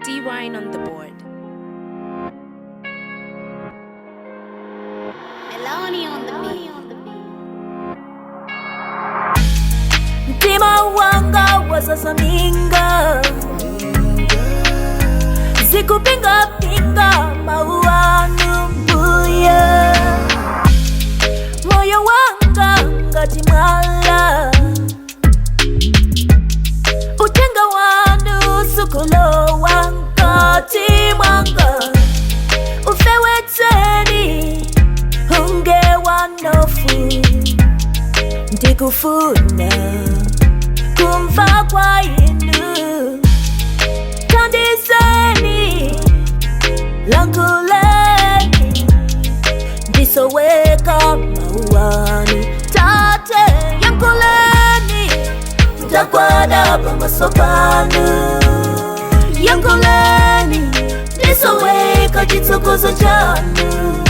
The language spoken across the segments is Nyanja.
D-Wine on the board. Elani on the beat. Mtima wanga wasasaminga, zikupinga pinga mauanu mbuya. Moyo wanga ngati mwala, utenga wanu sukulo wangati mwanga. Ufeweteni unge wanofu, ndikufuna kumva kwa inu. Tandizeni languleni, ndisoweka mauanu. Tate yankuleni, ndakwada pamaso panu. Yankuleni, ndisoweka chitsokozo chanu.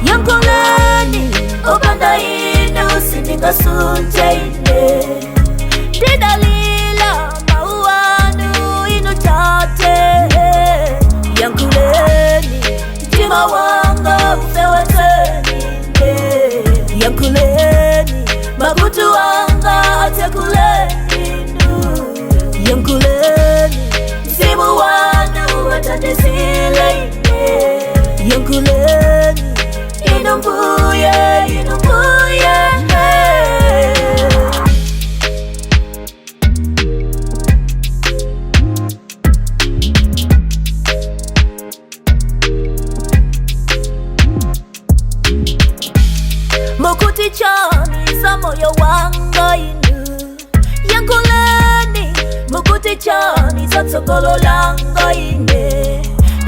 Yankuleni, opanda inu sindingasunte ine. Ndidalila mauanu inu tate. Yankuleni, mtima wanga ufeweteni ine. Yankuleni, makutu wanga atekuleni inu. Yankuleni, mzimu wanu watandizile ine. Yankuleni, inumbuye, inumbuye. Mukuti chani za moyo wanga inu. Yankuleni, mukuti chani za tsogolo langa ine.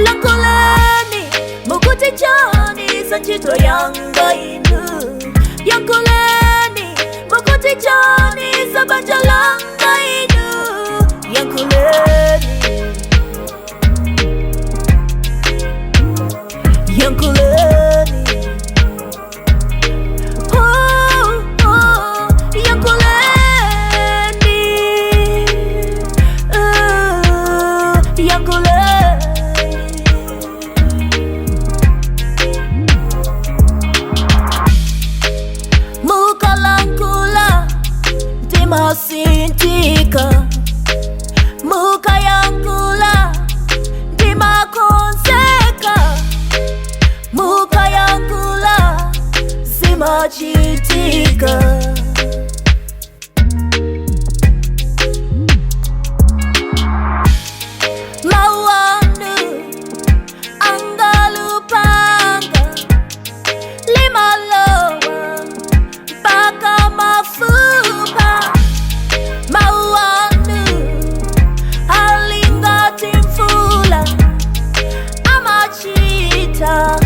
Yankuleni, mukuti chani za chito yanga inu. Yankuleni, mukuti chani za banja langa inu. Yankuleni, yankuleni, oh, oh, yankuleni, yankuleni. Mukalankula, ndimasintika. Mukayankula, ndimakonseka. Mukayankula, zimachitika. Mauanu angalupanga, limalowa mpaka mafupa. Mauanu alingati mfula, amachita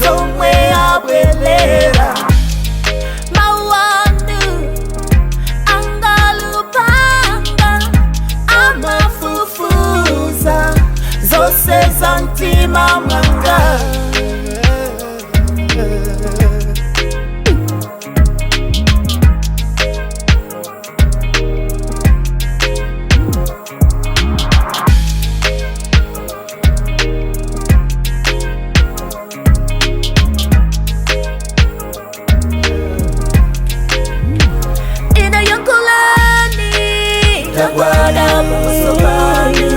zomwe abwelera. Mauanu angalupanga, amafufuza zose za mtima mwanga. Ina yankuleni, ndakwada pamaso panu.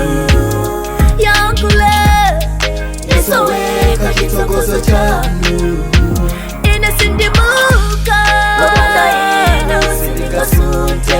Yankuleni, ndisoweka chitsokozo chanu. Ine sindimuka, opanda inu sindingasunte.